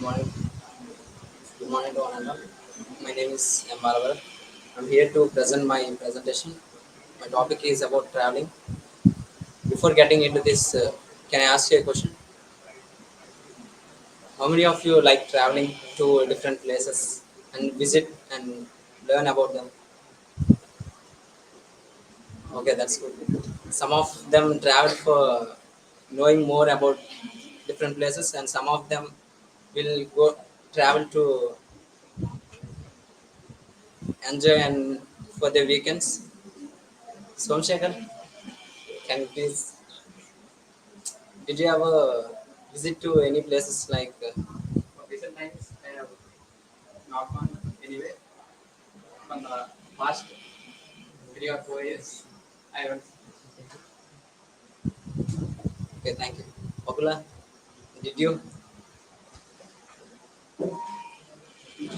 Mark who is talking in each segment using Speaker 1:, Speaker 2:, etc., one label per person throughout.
Speaker 1: morning. Good morning to one and all. My name is M. Balavar. I'm here to present my presentation. My topic is about traveling. Before getting into this, can I ask you a question? How many of you like traveling to different places and visit and learn about them? Okay, that's good. Some of them travel for knowing more about different places, and some of them will go travel to enjoy and for their weekends. Somshekar, can you please? Did you ever visit to any places like recent times? I have not gone anywhere from the past 3 or 4 years. I haven't. Okay, thank you. Popula, did you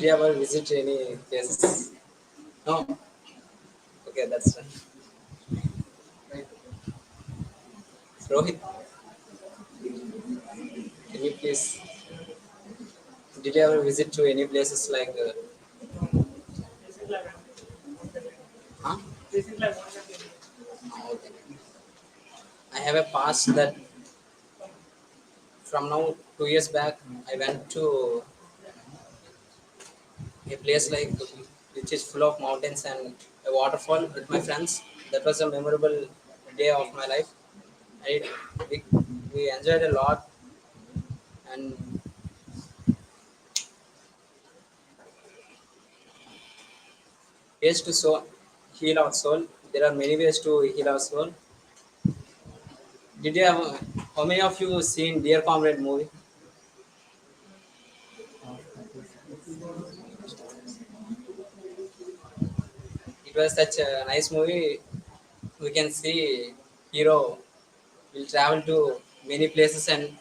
Speaker 1: ever visit any places? No. Okay, that's right. Rohit, can you please? Did you ever visit to any places like? Huh? Okay. I have a past that from now 2 years back I went to a place like which is full of mountains and a waterfall with my friends. That was a memorable day of my life. I, we, we enjoyed a lot and ways to heal our soul. There are many ways to heal our soul. Did you have how many of you seen Dear Comrade movie? It was such a nice movie. We can see hero will travel to many places and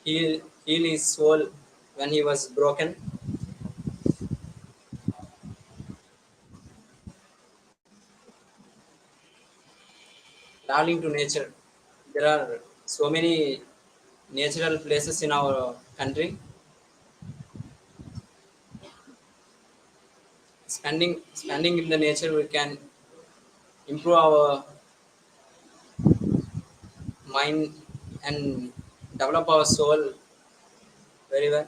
Speaker 1: heal his soul when he was broken. Traveling to nature. There are so many natural places in our country. Spending in the nature, we can improve our mind and develop our soul very well.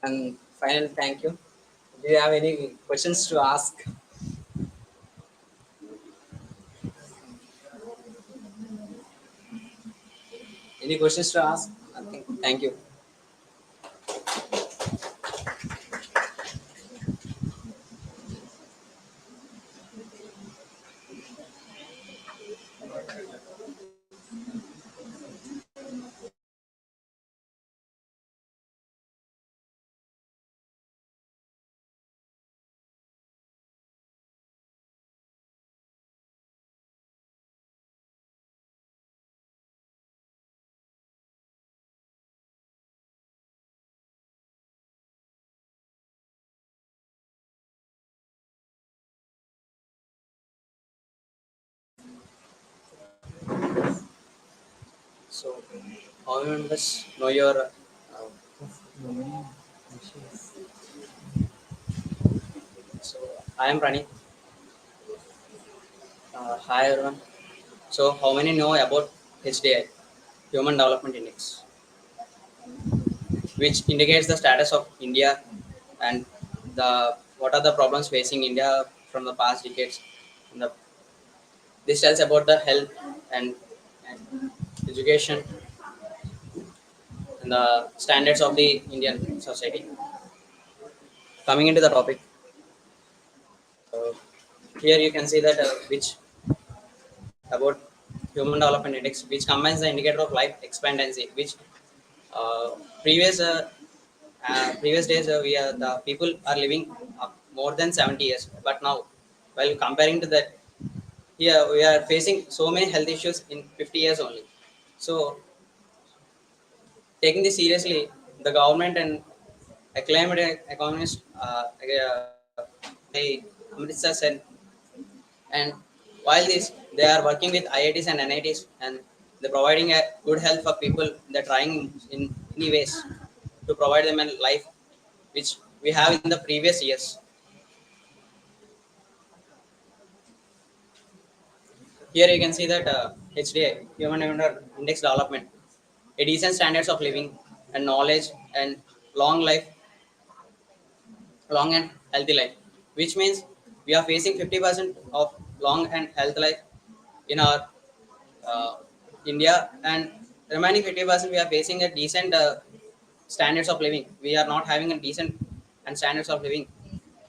Speaker 1: And final, thank you. Do you have any questions to ask? Any questions to ask? Nothing. Thank you. So, how many members know your? So, I am running. Hi everyone. So, how many know about HDI, Human Development Index, which indicates the status of India and the what are the problems facing India from the past decades. And this tells about the health and education and the standards of the Indian society. Coming into the topic, uh, here you can see that which about Human Development Index, which combines the indicator of life expectancy, which uh, previous previous days we are the people are living more than 70 years, but now while comparing to that, here we are facing so many health issues in 50 years only. So taking this seriously, the government and acclaimed economist they Amritsar said, and while this they are working with IITs and NITs and They're providing a good health for people. They're trying in any ways to provide them a life which we have in the previous years. Here you can see that HDI, Human Index Development, a decent standards of living and knowledge and long life, long and healthy life, which means we are facing 50% of long and healthy life in our uh, India, and remaining 50% we are facing a decent standards of living. We are not having a decent and standards of living,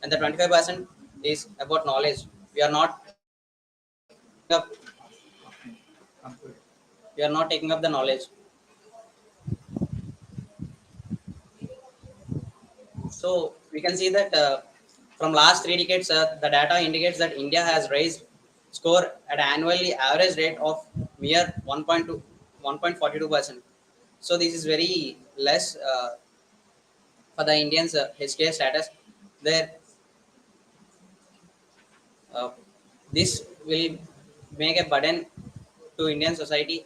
Speaker 1: and the 25% is about knowledge. We are not up, we are not taking up the knowledge. So we can see that from last 3 decades, the data indicates that India has raised score at annually average rate of mere 1.2, 1.42%. So this is very less for the Indians HK status. There, uh, this will make a burden to Indian society.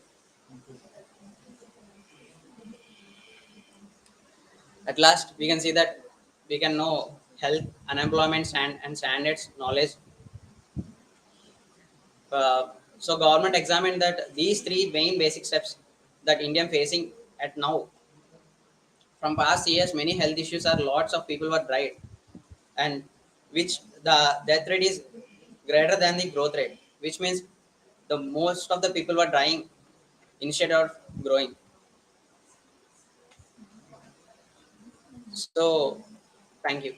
Speaker 1: At last, we can see that we can know health, unemployment, and standards knowledge. So government examined that these three main basic steps that India facing at now. From past years, many health issues are lots of people were died, and which the death rate is greater than the growth rate, which means the most of the people were dying instead of growing. So thank you.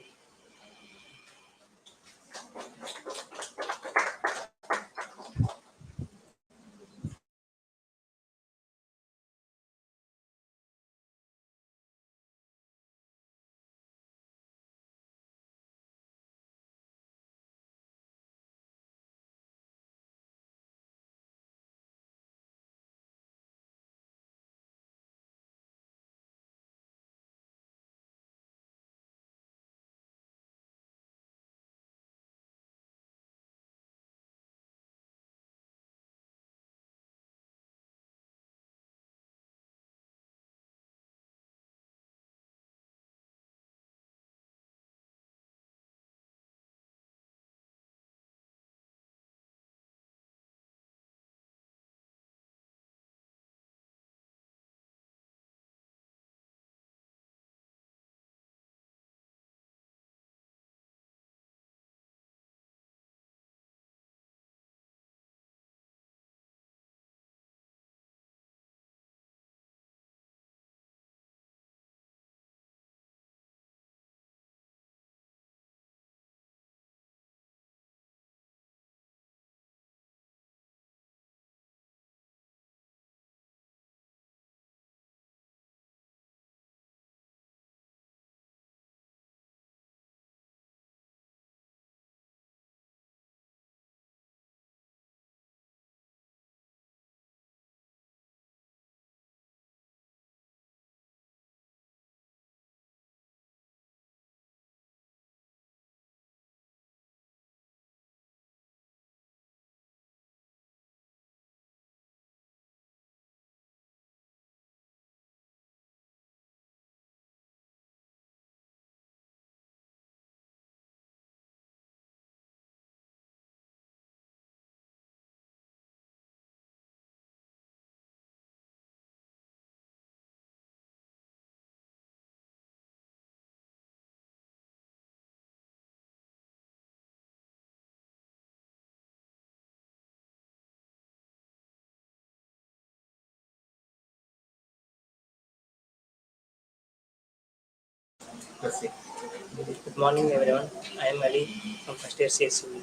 Speaker 2: Good morning, everyone. I am Ali from first year CSE.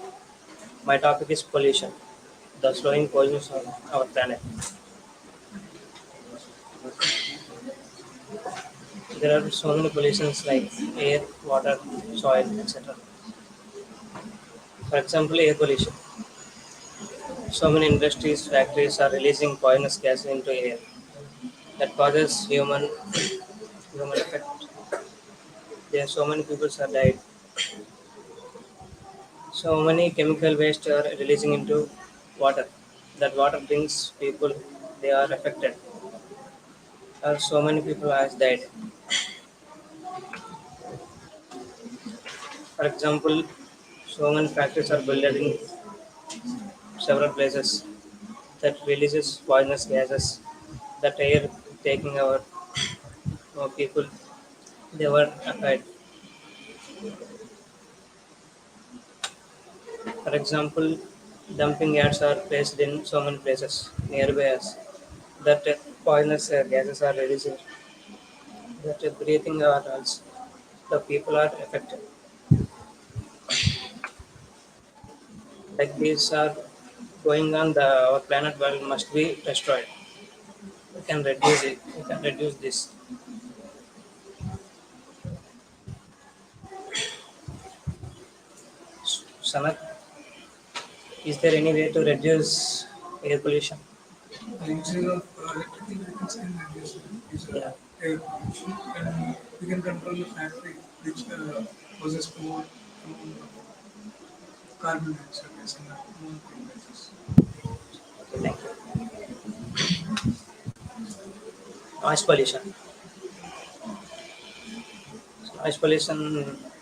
Speaker 2: My topic is pollution, the slowing poison of our planet. There are so many pollutions like air, water, soil, etc. For example, air pollution. So many industries, factories are releasing poisonous gases into air that causes human effect. There are so many people are died. So many chemical waste are releasing into water. That water brings people. they are affected, or so many people has died. For example, so many factories are built in several places that releases poisonous gases. That air taking our people, they were affected. For example, dumping yards are placed in so many places nearby us. That poisonous gases are releasing. That breathing are also the people are affected. Like these are going on, the our planet world must be destroyed. We can reduce it. We can reduce this. Sanak, is there any way to reduce air pollution?
Speaker 3: The usage of electrical vehicles can reduce
Speaker 2: Yeah.
Speaker 3: air pollution, and we can control the factory which possess more amount of carbon dioxide gas in the non-gases.
Speaker 2: Okay, thank you. Noise pollution. Noise pollution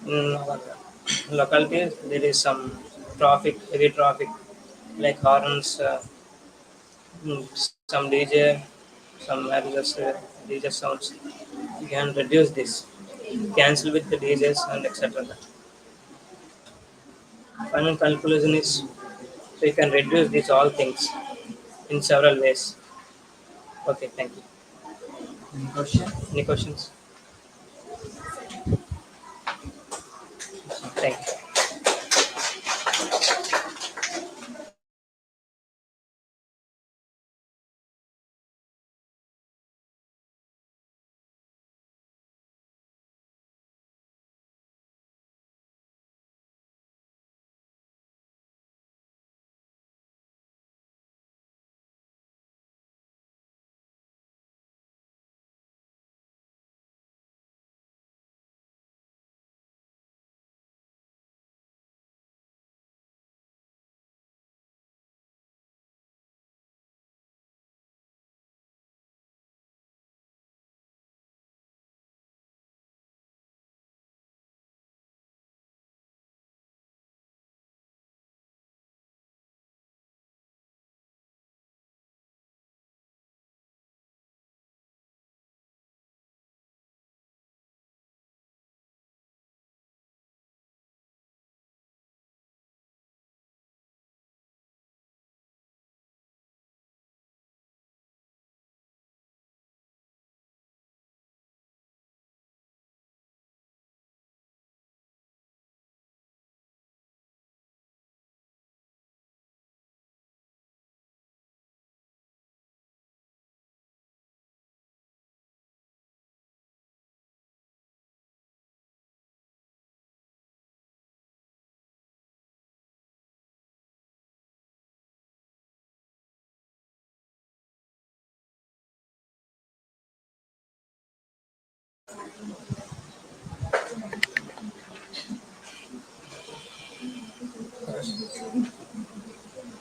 Speaker 2: in our localities, there is some traffic, heavy traffic, like horns, some DJ, some DJ sounds. You can reduce this. Cancel with the DJs and etc. Final conclusion is, so you can reduce these all things in several ways. Okay, thank you. Any questions? Thank you.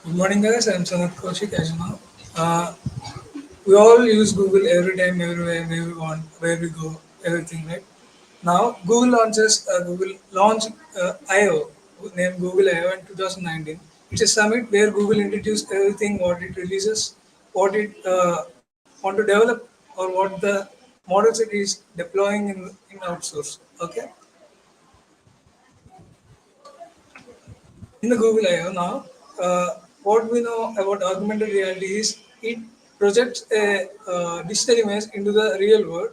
Speaker 3: Good morning, guys. I'm Sanath Kaushik. As you know, uh, we all use Google every time, everywhere, where we want, where we go, everything, right? Now, Google launched I/O, named Google I/O in 2019. It's a summit where Google introduced everything what it releases, what it want to develop, or what the models it is deploying in outsource. Okay, in the Google I/O now, what we know about augmented reality is it projects a digital image into the real world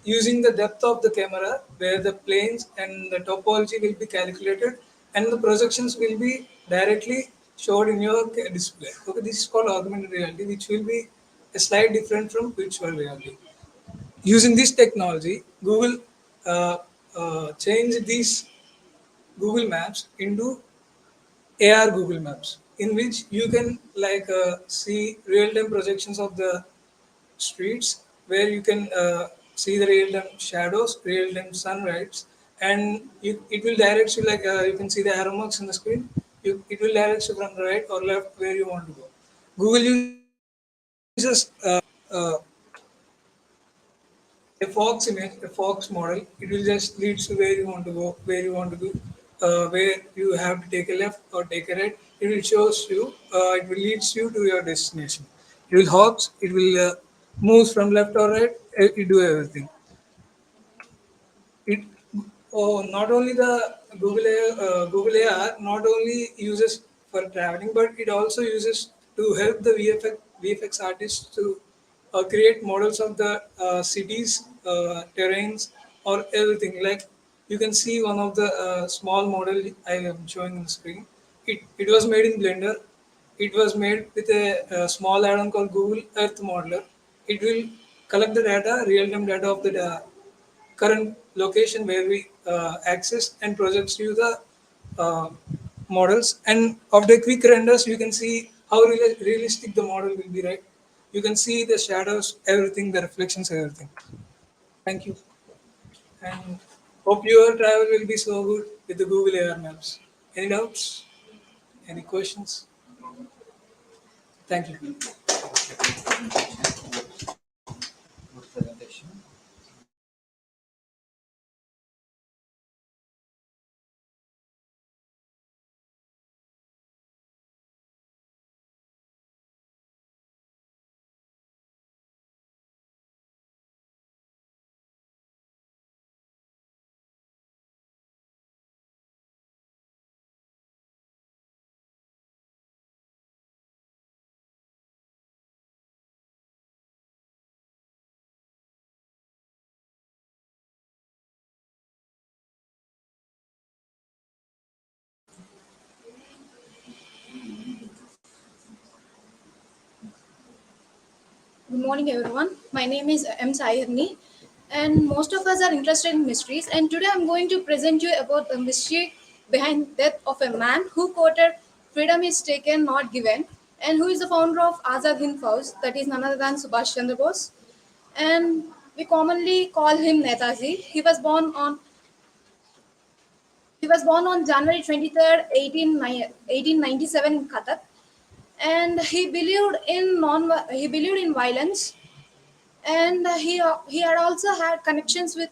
Speaker 3: using the depth of the camera, where the planes and the topology will be calculated, and the projections will be directly showed in your display. Okay, this is called augmented reality, which will be a slight different from virtual reality. Using this technology, Google changed these Google Maps into AR Google Maps, in which you can see real-time projections of the streets, where you can see the real-time shadows, real-time sunrise, and it will direct you you can see the arrow marks on the screen. It will direct you from the right or left where you want to go. Google uses this technology uses uh, a fox image, a fox model. It will just leads to where you want to go, where you want to go, where you have to take a left or take a right. It will shows you. It will leads you to your destination. It will hops. It will moves from left or right. It do everything. It not only the Google AR not only uses for traveling, but it also uses to help the VFX artists to create models of the cities, terrains, or everything. Like you can see one of the small model I am showing on the screen. It was made in Blender. It was made with a small add-on called Google Earth Modeler. It will collect the data, real-time data of the current location where we access and projects you the uh, models, and of the quick renders you can see how realistic the model will be, right? You can see the shadows, everything, the reflections, everything. Thank you, and hope your travel will be so good with the Google AR maps. Any doubts, any questions? Thank you.
Speaker 1: Good presentation.
Speaker 4: Good morning, everyone. My name is M. Sahirni, and most of us are interested in mysteries. And today I'm going to present you about the mystery behind death of a man who quoted "Freedom is taken, not given," and who is the founder of Azad Hind Fauj, that is none other than Subhash Chandra Bose. And we commonly call him Netaji. He was born on January 23rd, 1897 in Qatar, and he believed in violence, and he had also had connections with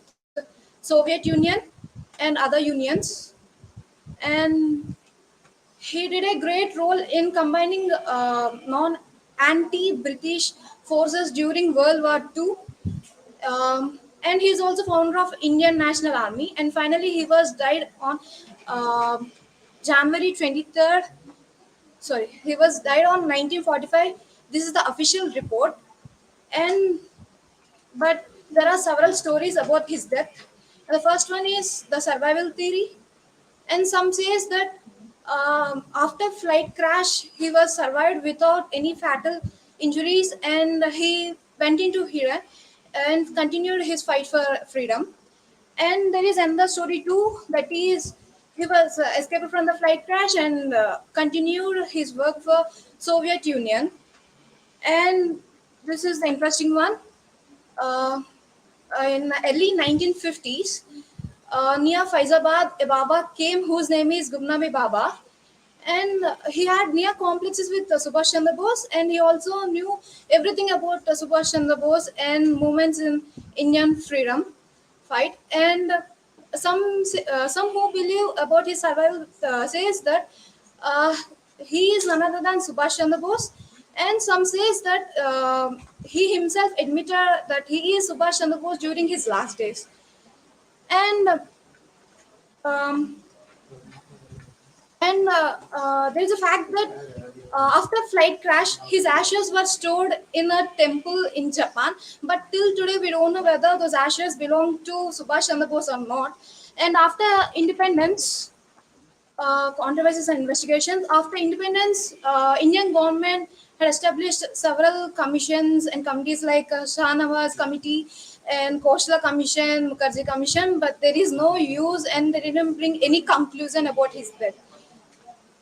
Speaker 4: Soviet Union and other unions, and he did a great role in combining non anti-British forces during World War II. And he is also founder of Indian National Army. And finally, he was died on January 23rd. Sorry, he was died on 1945. This is the official report, and but there are several stories about his death. The first one is the survival theory, and some says that after flight crash he was survived without any fatal injuries, and he went into Iran and continued his fight for freedom. And there is another story too, that is he was escaped from the flight crash and continued his work for Soviet Union. And this is the interesting one. uh, in early 1950s, near Faizabad, a Baba came whose name is Gumnami Baba, and he had near complexes with Subhash Chandra Bose, and he also knew everything about Subhash Chandra Bose and movements in Indian freedom fight. And some who believe about his survival says that uh, he is none other than Subhash Chandra Bose, and some says that he himself admitted that he is Subhash Chandra Bose during his last days. And um, there is a fact that after flight crash, his ashes were stored in a temple in Japan. But till today, we don't know whether those ashes belong to Subhash Chandra Bose or not. And after independence, controversies and investigations. After independence, Indian government had established several commissions and committees like Shahnawaz Committee and Koshla Commission, Mukherjee Commission, but there is no use and they didn't bring any conclusion about his death.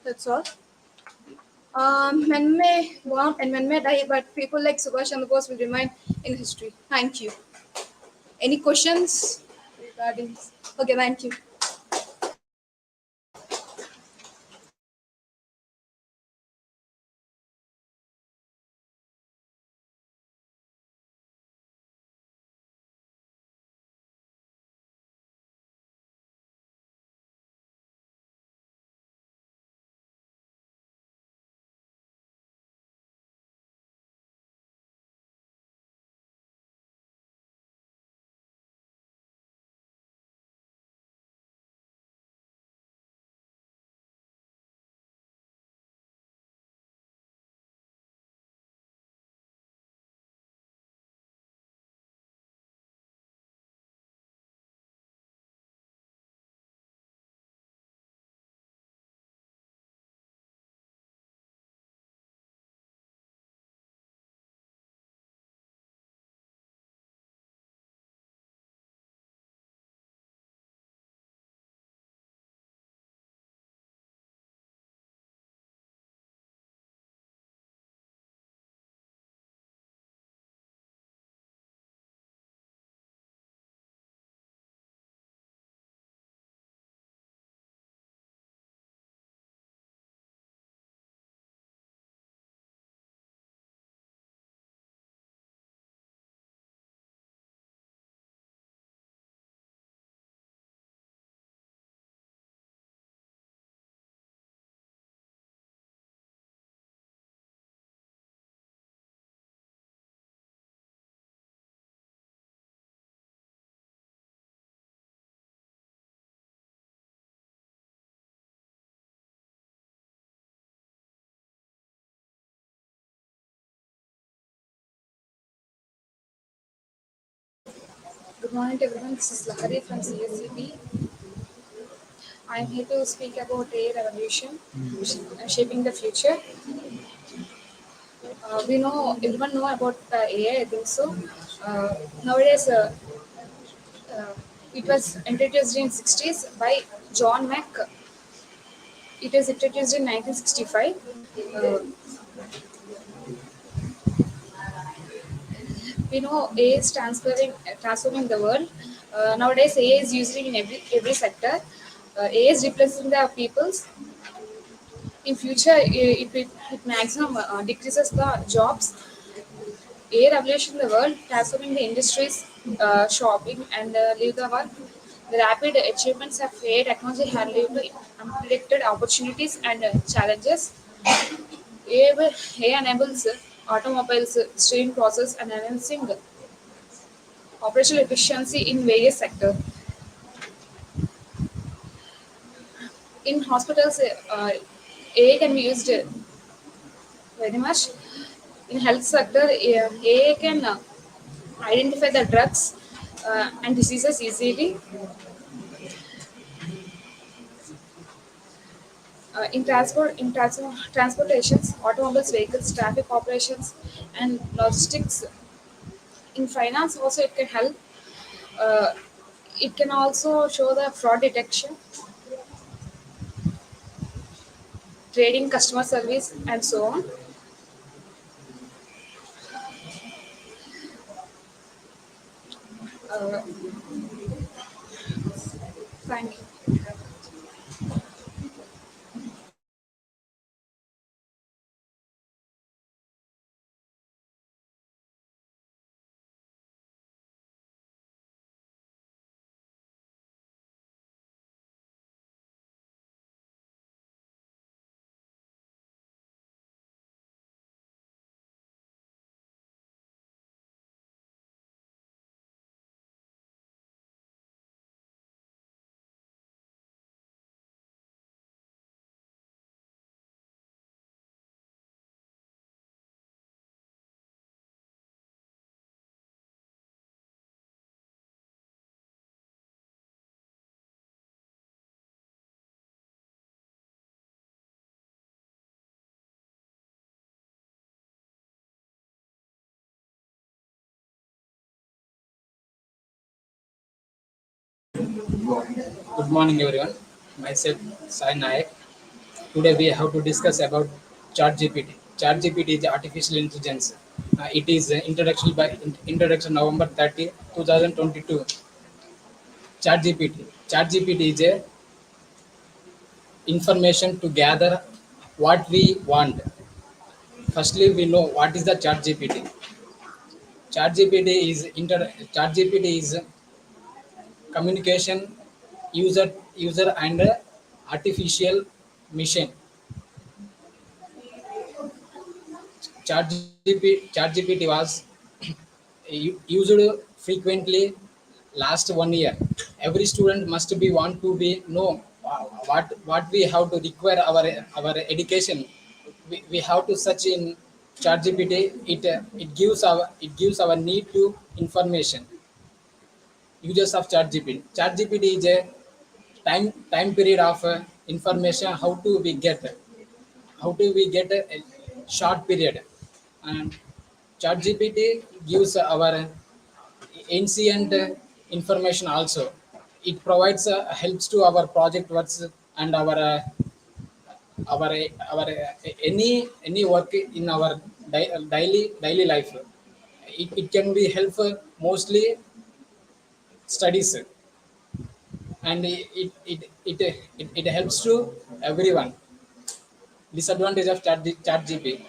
Speaker 4: That's all. Men may born and men may die, but people like Subhash Chandra Bose will remain in history. Thank you. Any questions regarding this? Okay, thank you. Good morning to everyone. This is Lahari from CSE-B. I am here to speak about AI revolution, shaping the future. We know everyone know about AI. I think so. Nowadays, uh, it was introduced in 60s by John Mack. It was introduced in 1965. Uh, we know AI is transforming the world. Nowadays, AI is used in every sector. AI is replacing the peoples. In future, it maximum decreases the jobs. AI revolution the world, transforming the industries, shopping, and leave the work. The rapid achievements of AI technology have led to unpredicted opportunities and challenges. AI enables automobiles, streaming process, and enhancing operational efficiency in various sectors. In hospitals, AI can be used very much. In health sector, AI can identify the drugs and diseases easily. Transportations, automobiles, vehicles, traffic operations, and logistics. In finance, also it can help. Uh, it can also show the fraud detection, trading, customer service, and so on. Uh, Thank you.
Speaker 5: Good morning, everyone. Myself, Sai Nayak. Today we have to discuss about ChatGPT. ChatGPT is artificial intelligence. It is introduction November 30, 2022. ChatGPT. ChatGPT is a information to gather what we want. Firstly, we know what is the ChatGPT. ChatGPT is communication user and artificial machine. ChatGPT was used frequently last 1 year. Every student must be want to be know what we have to require our education. We have to search in ChatGPT. It gives our need to information. Users of ChatGPT. ChatGPT is a time period of information. How do we get a short period, and ChatGPT gives our ancient information also. It provides helps to our project works and our any work in our daily life. It can be helpful mostly studies, and it helps to everyone. Disadvantage of chat gp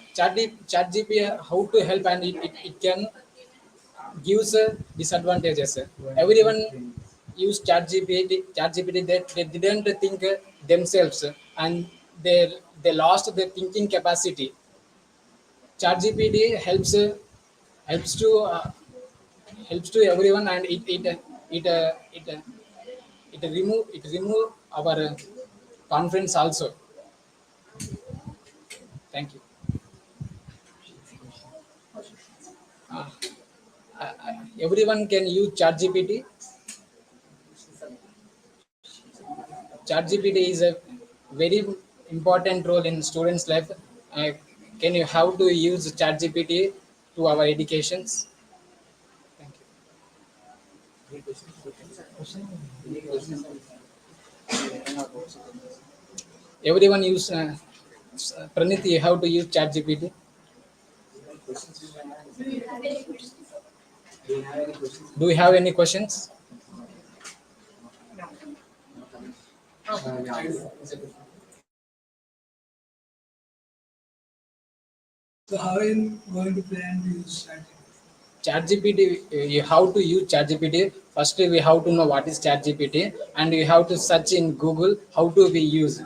Speaker 5: how to help, and it can gives disadvantages. Everyone use chat gpt they didn't think themselves, and they lost their thinking capacity. Chat gpt helps to helps to everyone, and it uh, it uh, it remove our confidence also. Thank you. everyone can use ChatGPT. ChatGPT is a very important role in students' life. Uh, can you how to use ChatGPT to our educations? Thank you. Everyone use Praniti. How to use ChatGPT? Do you have any questions?
Speaker 3: So how are you going to plan to use strategy?
Speaker 5: ChatGPT, you have to use ChatGPT. First, we have to know what is ChatGPT, and you have to search in Google how to we use.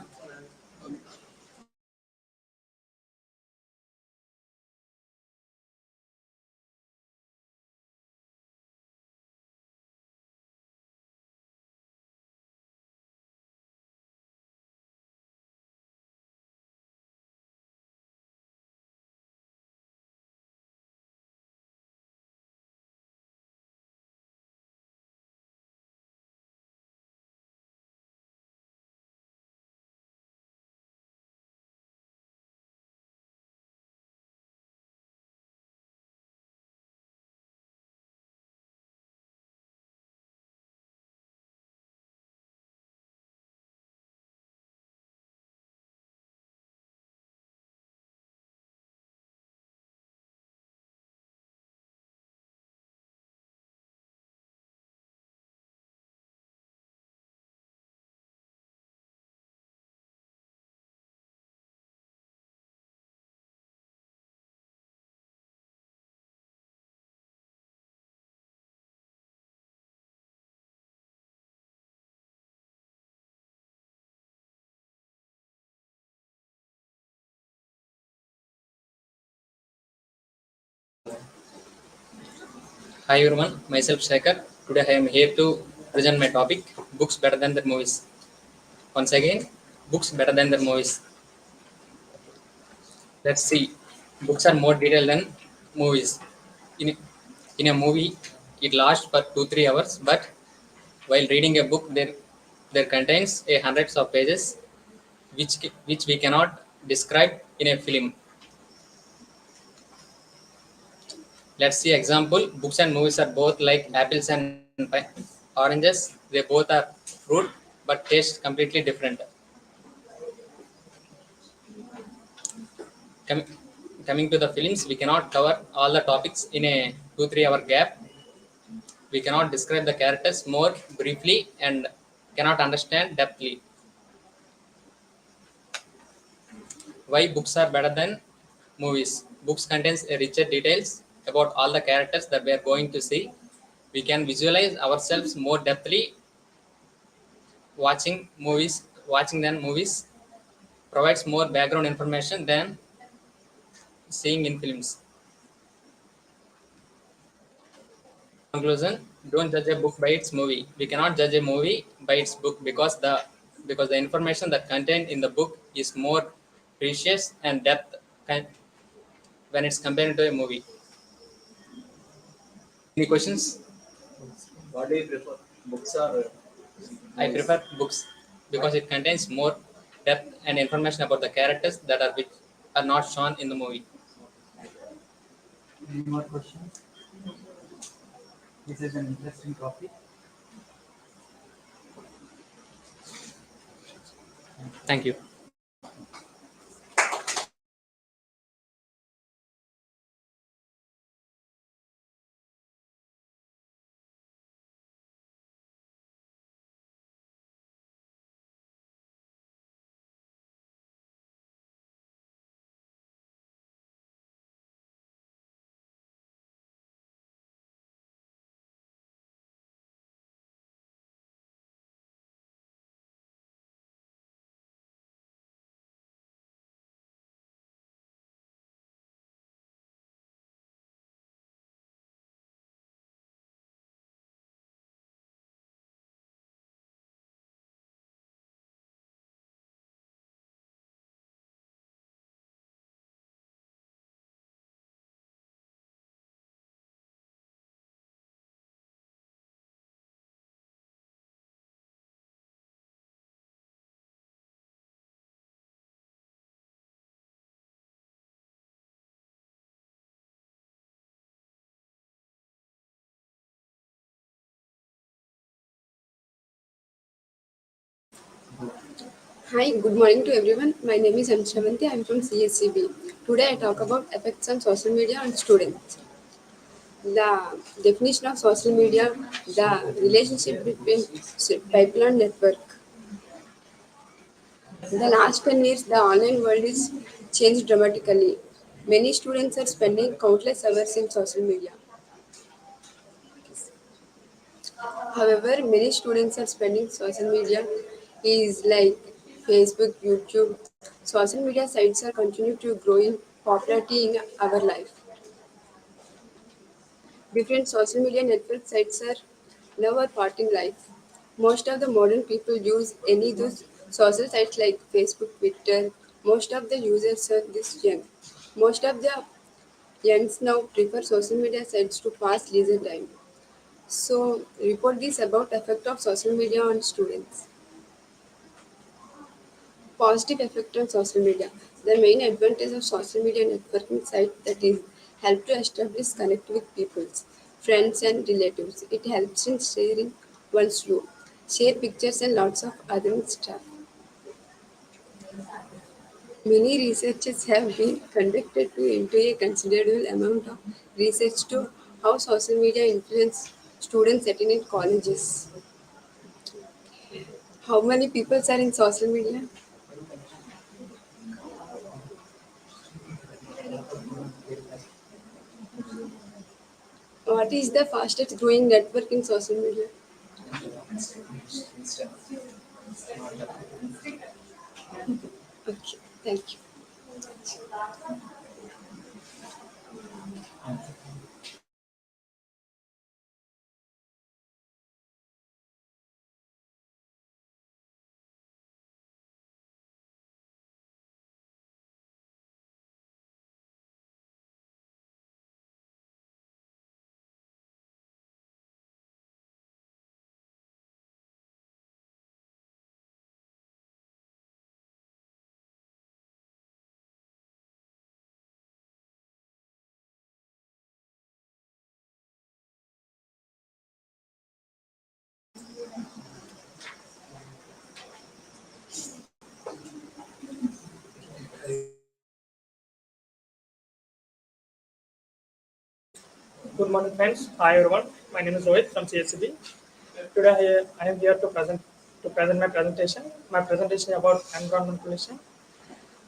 Speaker 1: Hi everyone, myself Shekhar. Today I am here to present my topic, books better than the movies. Once again, books better than the movies. Let's see. Books are more detailed than movies. In, in a movie, it lasts for 2-3 hours, but while reading a book, there contains a hundreds of pages which we cannot describe in a film. Let's see example. Books and movies are both like apples and oranges. They both are fruit, but taste completely different. Com- Coming to the films, we cannot cover all the topics in a 2-3 hour gap. We cannot describe the characters more briefly and cannot understand depthly. Why books are better than movies? Books contains a richer details about all the characters that we are going to see. We can visualize ourselves more depthly watching than movies provides more background information than seeing in films. Conclusion: don't judge a book by its movie. We cannot judge a movie by its book because the information that contained in the book is more precious and depth when it's compared to a movie. Any questions?
Speaker 6: What do you prefer, books or
Speaker 1: I
Speaker 6: movies?
Speaker 1: prefer books because it contains more depth and information about the characters that are which are not shown in the movie.
Speaker 6: Any more questions? This is an interesting topic.
Speaker 1: Thank you.
Speaker 7: Hi, good morning to everyone. My name is Anshavanti. I am from CSE-B. Today I talk about effects on social media on students. The definition of social media, the relationship between people and network. In the last 10 years, the online world is changed dramatically. Many students are spending countless hours in social media. However, many students are spending social media is like Facebook, YouTube. Social media sites are continue to grow in popularity in our life. Different social media network sites are now a part in life. Most of the modern people use any those social sites like Facebook, Twitter. Most of the users are this young. Most of the youngs now prefer social media sites to pass leisure time. So, report this about effect of social media on students. Positive effect on social media. The main advantage of social media networking site that is help to establish connect with people, friends and relatives. It helps in sharing one's view, share pictures and lots of other stuff. Many researches have been conducted to into a considerable amount of research to how social media influence students attending colleges. How many people are in social media? What is the fastest growing network in social media? Okay, thank you.
Speaker 8: Good morning, friends. Hi, everyone. My name is Rohit from CSE-B. Today, I am here to present my presentation. My presentation is about environment pollution.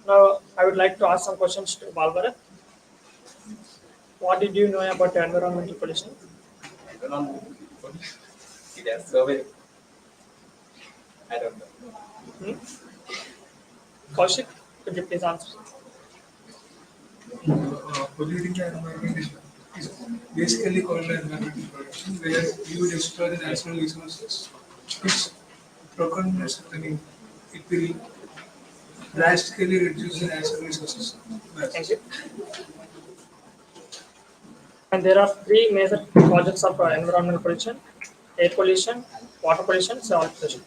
Speaker 8: Now, I would like to ask some questions to Balbharat. What did you know about environmental pollution?
Speaker 1: I don't know. It has so many. I don't know.
Speaker 8: Hmm? Kaushik, could you please answer?
Speaker 3: Polluting the environment is basically called the environmental pollution, where you destroy the natural resources. It's procurement, I mean, it will drastically reduce the natural resources.
Speaker 8: Thank you. And there are three major causes of environmental pollution: air pollution, water pollution, soil pollution.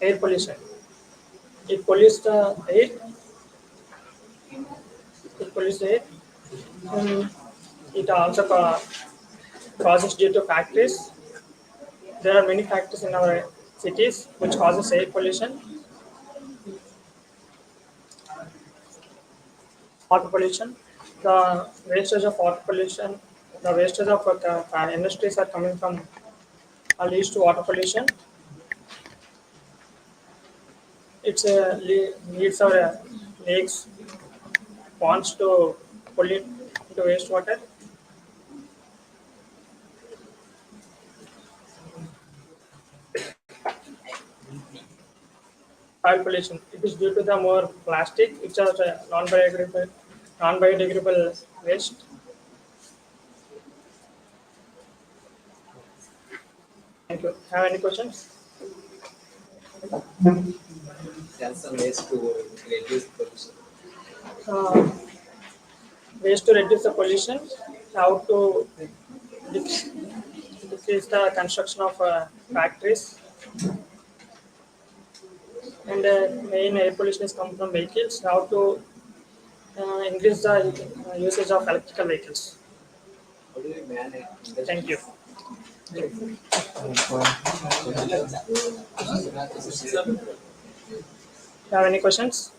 Speaker 8: Air pollution. It pollutes the air. It pollutes the air. Um, it also causes due to factories. There are many factors in our cities which causes air pollution, water pollution. The wastage of water pollution, the wastage of industries are coming from leads to water pollution. Leads our lakes, ponds to pollute into wastewater. Soil pollution. It is due to the more plastic, which are non-biodegradable waste. Thank you. Have any questions?
Speaker 1: There are some ways to reduce pollution.
Speaker 8: Uh, Ways to reduce the pollution, how to decrease the construction of factories, and main air pollution is come from vehicles, how to increase the usage of electrical vehicles.
Speaker 1: How do we manage
Speaker 8: Thank you.
Speaker 1: industries?
Speaker 8: Have any questions?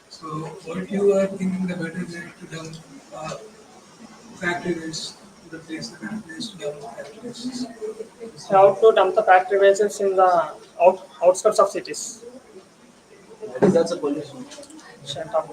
Speaker 3: So, what you are thinking the better way to dump factory waste, the place, the better place to dump factory waste?
Speaker 8: How to dump the factory wastes in the outskirts of cities?
Speaker 6: That is also pollution.
Speaker 8: Shut up.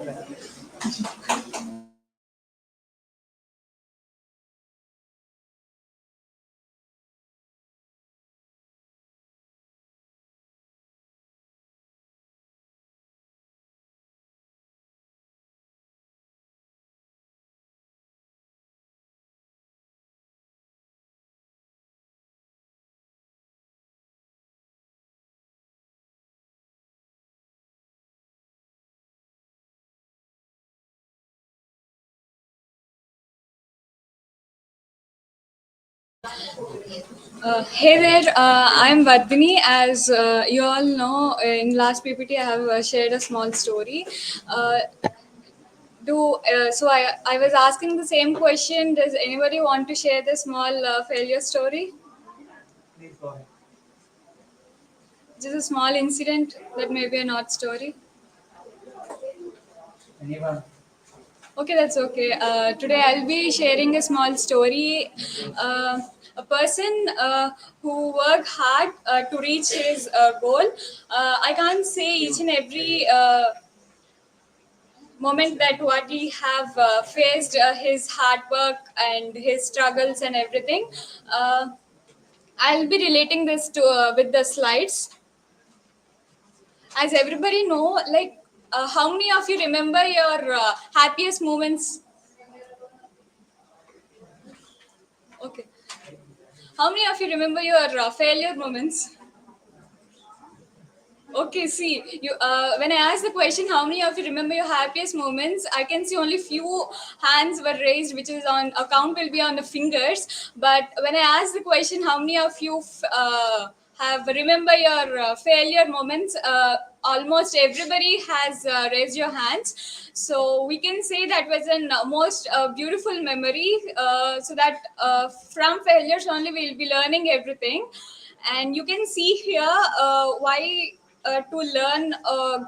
Speaker 4: Hey there, I'm Vardhini. As you all know, in last PPT I have shared a small story. Uh, I was asking the same question. Does anybody want to share the small failure story?
Speaker 6: Please go ahead.
Speaker 4: Just a small incident that may be a not story.
Speaker 6: Anyone?
Speaker 4: Okay, that's okay. Today I'll be sharing a small story. A person who worked hard to reach his goal. I can't say each and every moment that what he have faced his hard work and his struggles and everything. Uh, I'll be relating this to with the slides. As everybody know, like how many of you remember your happiest moments? Okay. How many of you remember your failure moments? Okay, see, you when I asked the question, how many of you remember your happiest moments? I can see only few hands were raised, which is on account will be on the fingers. But when I asked the question, how many of you have remember your failure moments? Almost everybody has raised your hands, so we can say that was an most beautiful memory. So that from failures only we'll be learning everything, and you can see here why to learn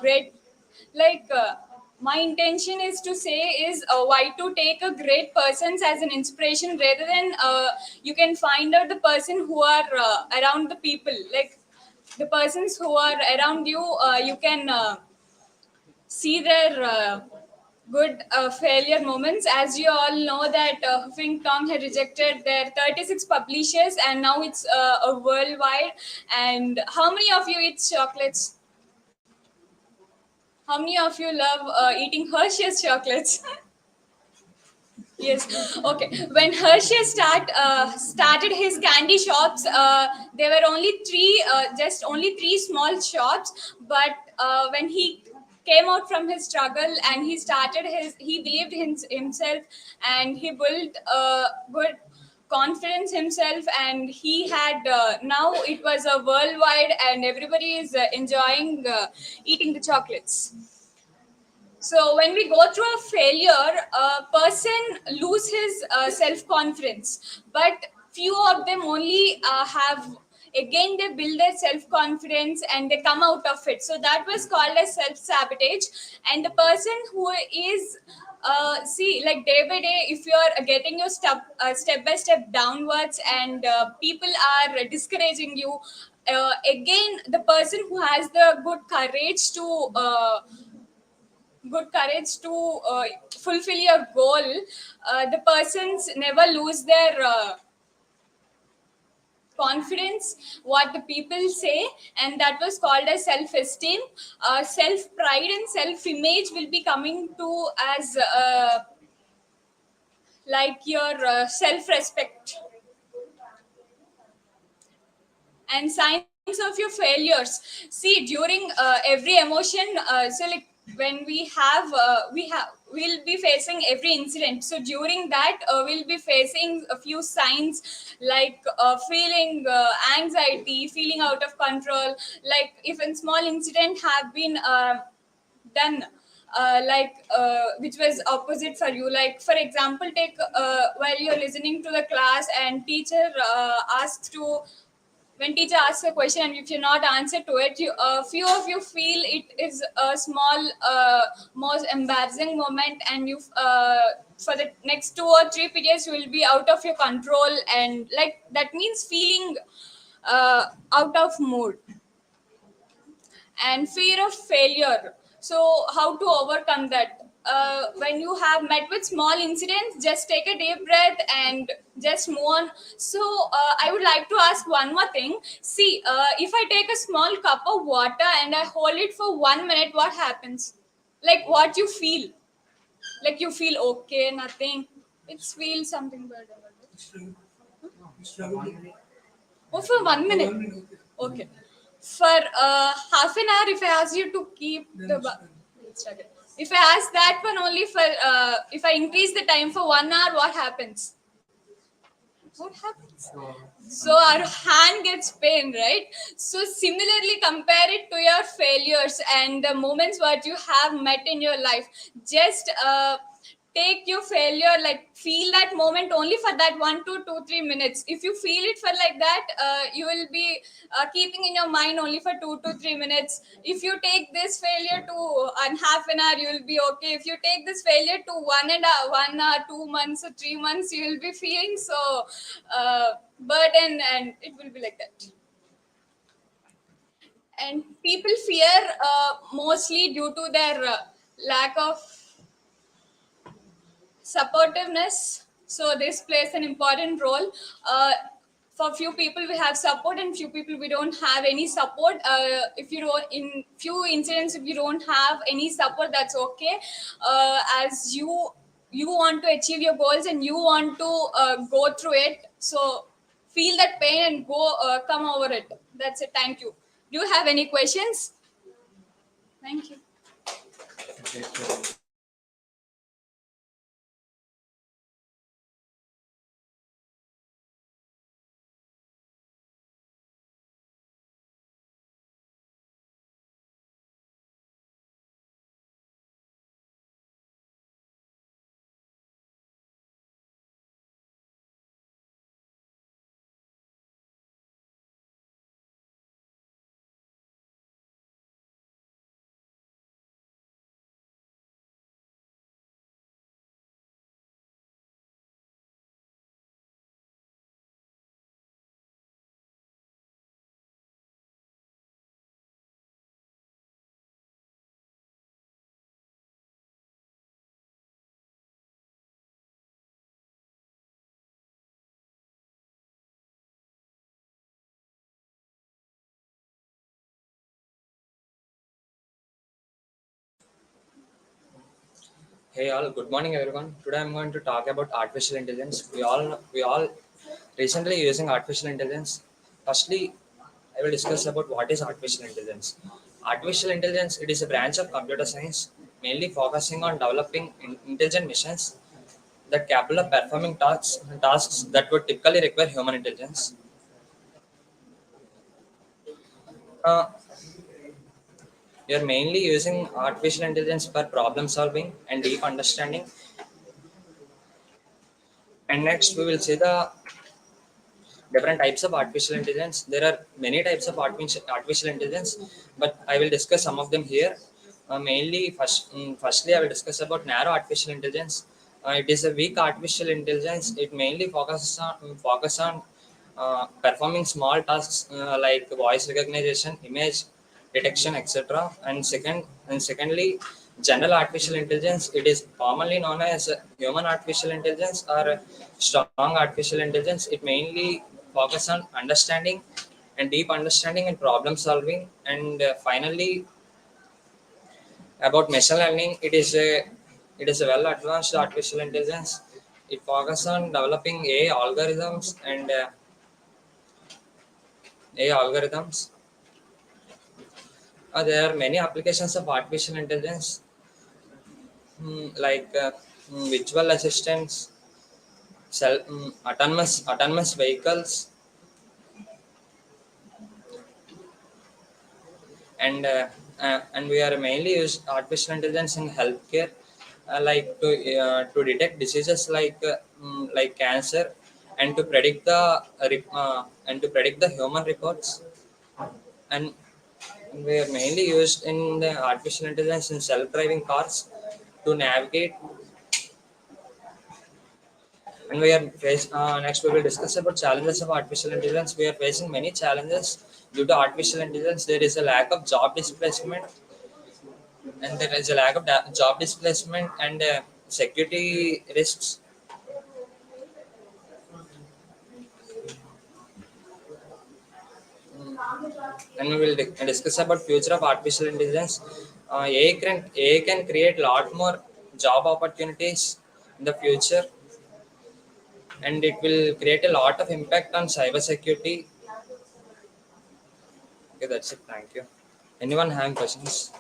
Speaker 4: great, like my intention is to say is why to take a great persons as an inspiration rather than you can find out the person who are around the people, like the persons who are around you, you can see their good failure moments. As you all know that Huffington had rejected their 36 publishers and now it's a worldwide. And how many of you eat chocolates? How many of you love eating Hershey's chocolates? Yes. Okay. When Hershey started his candy shops, there were only three, just only three small shops. But when he came out from his struggle and he started he believed in himself, and he built good confidence himself, and he had now it was a worldwide, and everybody is enjoying eating the chocolates. So when we go through a failure, a person lose his self-confidence, but few of them only have again they build their self-confidence and they come out of it. So that was called as self-sabotage. And the person who is see, like day by day, if you are getting your step by step downwards and people are discouraging you, again the person who has the good courage to fulfill your goal, the persons never lose their confidence what the people say, and that was called as self-esteem. Self-pride and self-image will be coming to as like your self-respect and signs of your failures. See, during every emotion, so like when we'll be facing every incident. So during that we'll be facing a few signs like feeling anxiety, feeling out of control. Like if a small incident have been done, which was opposite for you. Like for example, take while you're listening to the class and teacher asks to when teacher asks a question and if you not answer to it, you few of you feel it is a small most embarrassing moment, and you for the next 2 or 3 periods you will be out of your control, and like that means feeling out of mood and fear of failure. So, how to overcome that? When you have met with small incidents, just take a deep breath and just move on. So, I would like to ask one more thing. See, if I take a small cup of water and I hold it for 1 minute, what happens? Like what you feel? Like you feel okay, nothing. It feels something bad.
Speaker 3: Struggle.
Speaker 4: Oh, for 1 minute. Okay. For half an hour, if I ask you to keep the struggle. If I ask that one only for, if I increase the time for 1 hour, what happens? What happens? So our hand gets pain, right? So similarly, compare it to your failures and the moments what you have met in your life. Just take your failure, like feel that moment only for that 1 to 2 3 minutes. If you feel it for like that, you will be keeping in your mind only for 2 to 3 minutes. If you take this failure to half an hour, you will be okay. If you take this failure to 1 hour, 2 months or 3 months, you will be feeling so burden, and it will be like that. And people fear mostly due to their lack of supportiveness. So this plays an important role. For few people we have support, and few people we don't have any support. If you don't, in few incidents, if you don't have any support, that's okay. As you want to achieve your goals and you want to go through it, so feel that pain and go come over it. That's it. Thank you. Do you have any questions? Thank you.
Speaker 1: Hey all, good morning everyone. Today I'm going to talk about artificial intelligence. We all recently using artificial intelligence. Firstly, I will discuss about what is artificial intelligence. Artificial intelligence, it is a branch of computer science mainly focusing on developing intelligent machines that capable of performing tasks that would typically require human intelligence. Uh, we are mainly using artificial intelligence for problem solving and deep understanding. And next we will see the different types of artificial intelligence. There are many types of artificial intelligence, but I will discuss some of them here. Firstly, I will discuss about narrow artificial intelligence. It is a weak artificial intelligence. It mainly focus on performing small tasks like voice recognition, image detection, etc. And secondly, general artificial intelligence. It is commonly known as human artificial intelligence or strong artificial intelligence. It mainly focus on understanding and deep understanding and problem solving. And finally, about machine learning, it is a well advanced artificial intelligence. It focuses on developing AI algorithms and AI algorithms. There are many applications of artificial intelligence, like virtual assistants, autonomous vehicles, and and we are mainly use artificial intelligence in healthcare, to detect diseases like cancer, and to predict the human records, and we are mainly used in the artificial intelligence in self-driving cars to navigate. And we are next we will discuss about challenges of artificial intelligence. We are facing many challenges due to artificial intelligence. There is a lack of job displacement, and there is a lack of job displacement and security risks. And we will discuss about future of artificial intelligence. AI can create lot more job opportunities in the future, and it will create a lot of impact on cyber security. Okay, that's it. Thank you. Anyone having questions?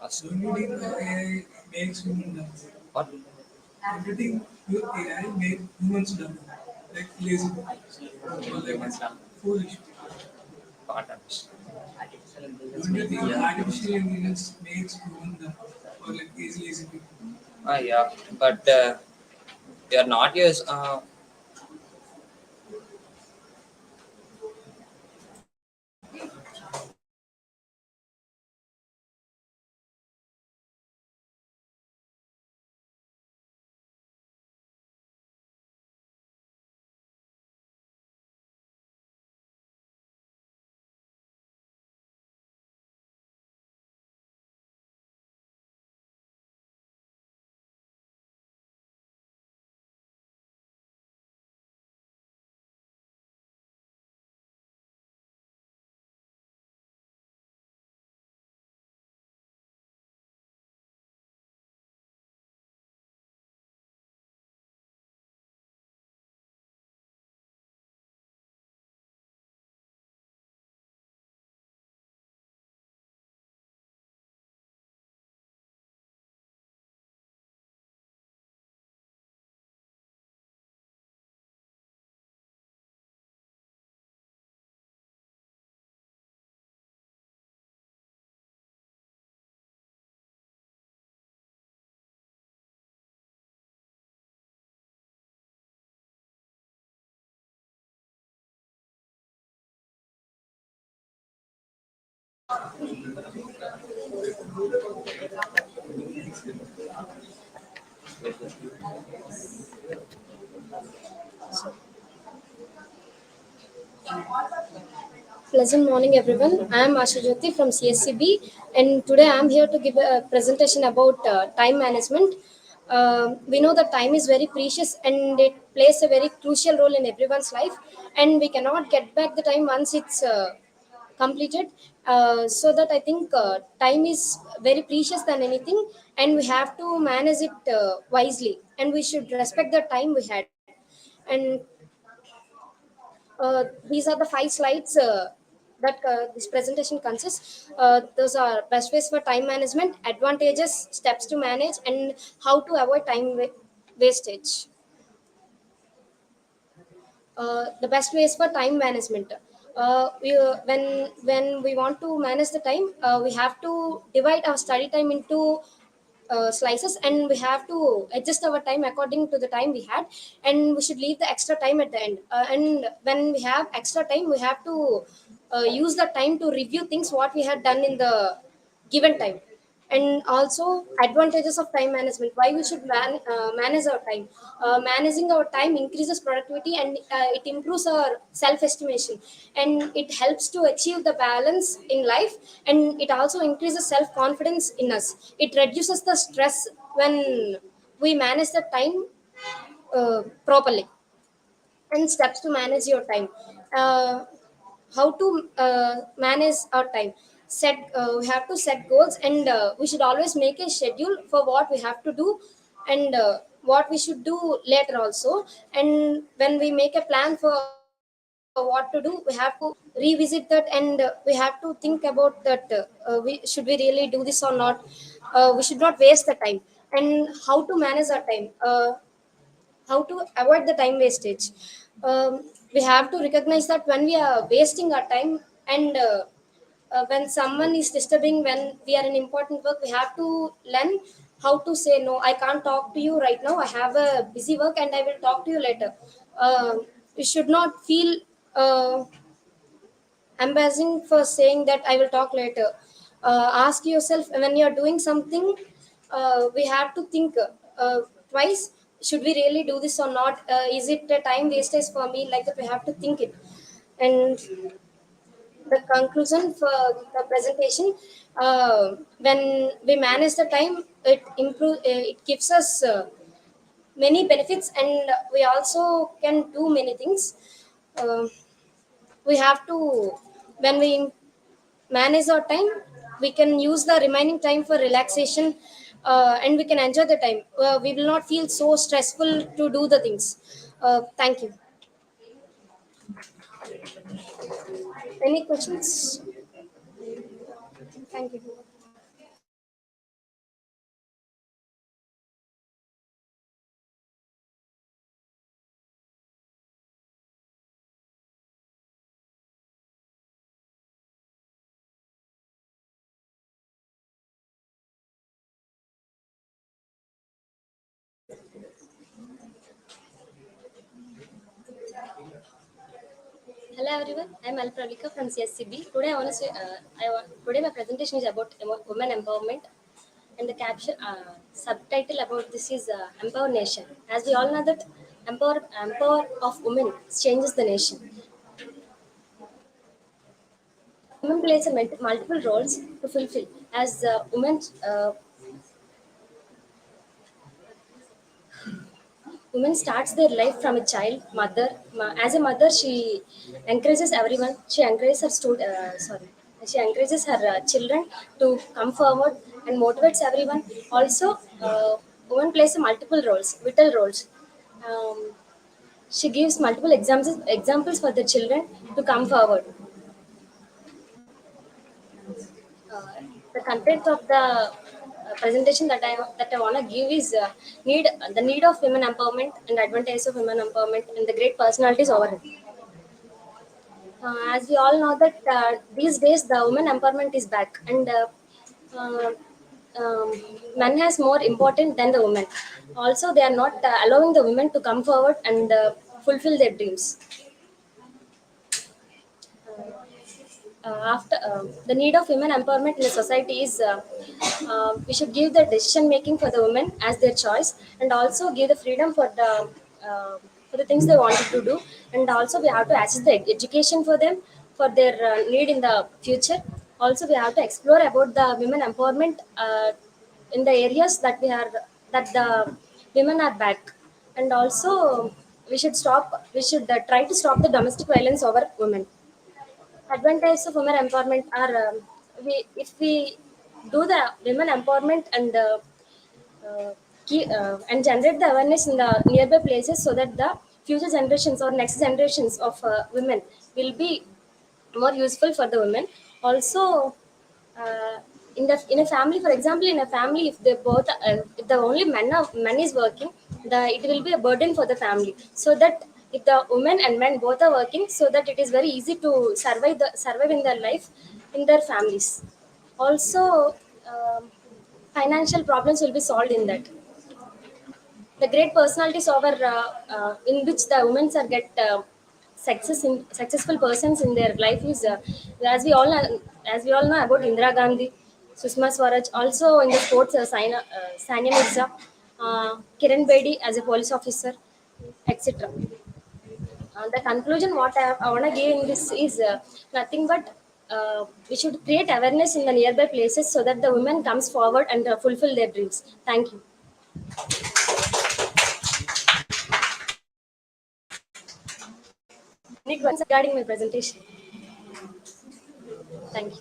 Speaker 1: Ask.
Speaker 3: Don't you think AI makes human dumb?
Speaker 1: What?
Speaker 3: Don't you think AI make humans dumb? Like lazy or like foolish?
Speaker 1: Can't understand.
Speaker 6: Artificial intelligence
Speaker 3: Don't you
Speaker 6: maybe,
Speaker 3: think
Speaker 6: yeah.
Speaker 3: artificial intelligence makes human dumb or like lazy people?
Speaker 1: Yeah, but they are not used.
Speaker 4: Pleasant morning, everyone. I am Asha Jyoti from CSE-B, and today I am here to give a presentation about time management. We know that time is very precious and it plays a very crucial role in everyone's life, and we cannot get back the time once it's completed. So that I think time is very precious than anything, and we have to manage it wisely, and we should respect the time we had. And these are the 5 slides that this presentation consists. Those are best ways for time management, advantages, steps to manage, and how to avoid time wastage. The best ways for time management. When we want to manage the time, we have to divide our study time into slices, and we have to adjust our time according to the time we had, and we should leave the extra time at the end. And when we have extra time, we have to use the time to review things what we had done in the given time. And also advantages of time management, why we should manage our time. Managing our time increases productivity, and it improves our self estimation, and it helps to achieve the balance in life, and it also increases self confidence in us. It reduces the stress when we manage the time properly. And steps to manage your time. How to manage our time. We have to set goals, and we should always make a schedule for what we have to do, and what we should do later also. And when we make a plan for what to do, we have to revisit that, and we have to think about that. Should we really do this or not? We should not waste the time. And how to manage our time. How to avoid the time wastage. We have to recognize that when we are wasting our time, and When someone is disturbing, when we are in important work, we have to learn how to say no. I can't talk to you right now, I have a busy work and I will talk to you later. You should not feel embarrassing for saying that I will talk later. Ask yourself when you are doing something, we have to think twice, should we really do this or not, is it a time wastage for me, like that we have to think it. And the conclusion for the presentation, when we manage the time, it gives us many benefits, and we also can do many things. uh, we have to, when we manage our time, we can use the remaining time for relaxation, and we can enjoy the time. We will not feel so stressful to do the things. Thank you. Any questions? Thank you. Hello everyone, I'm Alpravika from CSE-B. Today I want to say, today my presentation is about women empowerment, and the caption subtitle about this is Empower Nation. As we all know that empower of women changes the nation. Women plays a multiple roles to fulfill. As woman starts their life from a child mother. As a mother, she encourages everyone. She encourages her she encourages her children to come forward and motivates everyone. Also, woman plays a multiple roles, vital roles. um, she gives multiple examples for the children to come forward. uh, the content of the presentation that I want to give is the need of women empowerment and advantage of women empowerment and the great personalities over it. As we all know that these days the women empowerment is back, and uh, um, men has more important than the women. Also, they are not allowing the women to come forward and fulfill their dreams. After The need of women empowerment in the society is, we should give the decision making for the women as their choice, and also give the freedom uh, for the things they wanted to do. And also we have to access the education for them, for their need in the future. Also we have to explore about the women empowerment in the areas that the women are back. And also we should try to stop the domestic violence over women. Advantages of women empowerment are, if we do the women empowerment and and generate the awareness in the nearby places, so that the future generations or next generations of women will be more useful for the women. Also, uh, in a family, for example, in a family, if they both if the only man is working, it will be a burden for the family. So that if the women and men both are working, so that it is very easy to survive in their life, in their families. Also, um, financial problems will be solved in that. The great personalities over in which the women are get successful persons in their life is, as we all know, about Indira Gandhi, Sushma Swaraj. Also in the sports, Sania Mirza, Kiran Bedi as a police officer, etc. The conclusion what I want to give in this is nothing but, we should create awareness in the nearby places, so that the women comes forward and fulfill their dreams. Thank you. Any questions regarding my presentation? Thank you.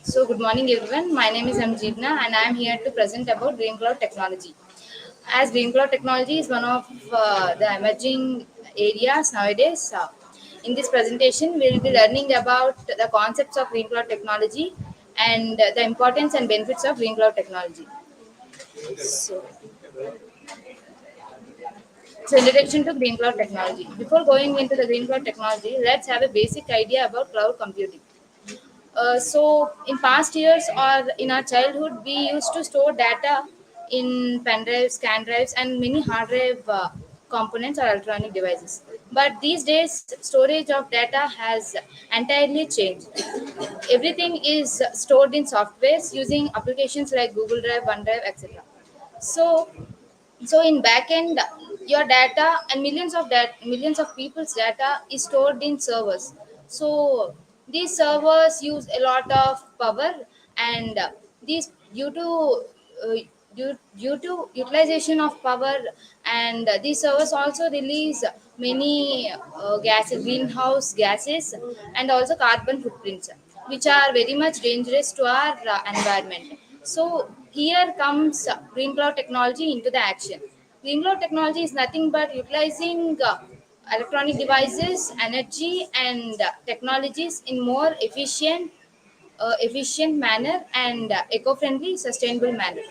Speaker 4: So, good morning, everyone. My name is Amjeevna, and I am here to present about green cloud technology. As green cloud technology is one of the emerging areas nowadays, in this presentation, we will be learning about the concepts of green cloud technology and the importance and benefits of green cloud technology. So, introduction to green cloud technology. Before going into the green cloud technology, let's have a basic idea about cloud computing. So in past years or in our childhood, we used to store data in pen drives, scan drives, and many hard drive components or electronic devices. But these days, storage of data has entirely changed. Everything is stored in softwares using applications like Google Drive, OneDrive, etc. So in backend, your data and millions of people's data is stored in servers. So these servers use a lot of power, and these uh, due to utilization of power, and these servers also release many gases, greenhouse gases, and also carbon footprints, which are very much dangerous to our environment. So here comes green cloud technology into the action. Green cloud technology is nothing but utilizing electronic devices, energy, and technologies in more efficient manner and eco-friendly, sustainable manner.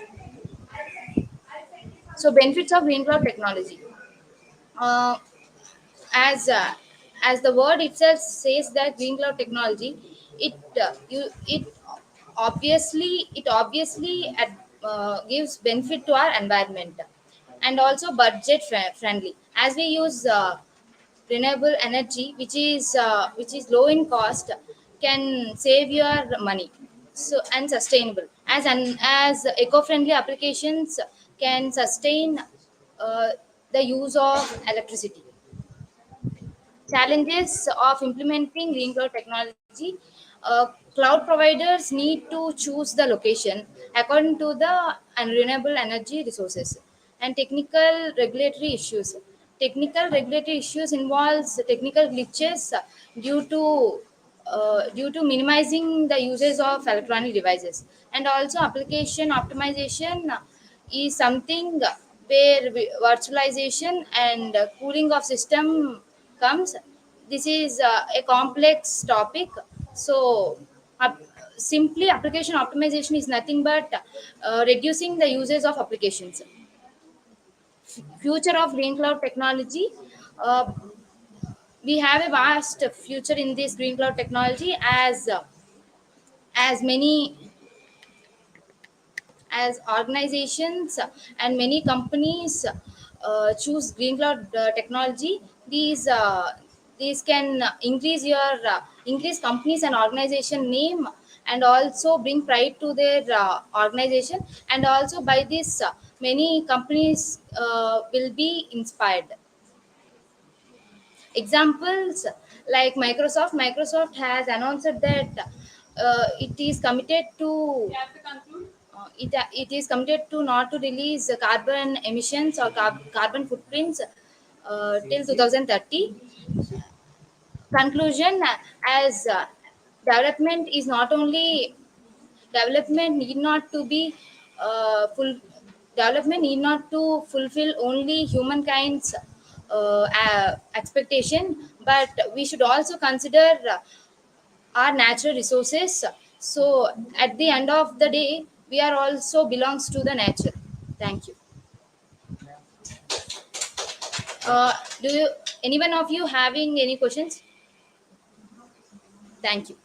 Speaker 4: So benefits of green cloud technology. Uh, as as the word itself says that green cloud technology, it obviously gives benefit to our environment, and also budget friendly, as we use renewable energy, which is low in cost, can save your money. So and sustainable, as eco-friendly applications can sustain uh, the use of electricity. Challenges of implementing green cloud technology. Cloud providers need to choose the location according to the renewable energy resources. And technical regulatory issues involves technical glitches due to minimizing the uses of electronic devices. And also application optimization is something where virtualization and cooling of system comes. This is a complex topic. So up, simply application optimization is nothing but reducing the uses of applications. Future of green cloud technology. uh, we have a vast future in this green cloud technology, as many as organizations and many companies choose green cloud technology. These can increase companies and organization name, and also bring pride to their organization. And also by this, many companies will be inspired. Examples like Microsoft has announced that it is committed to it is committed to not to release carbon emissions or carbon footprints till 2030. Conclusion, as development is not only development need not to be full development need not to fulfill only humankind's expectation, but we should also consider our natural resources. So at the end of the day, we are also belongs to the nature. Thank you. uh, do you Anyone of you having any questions? Thank you.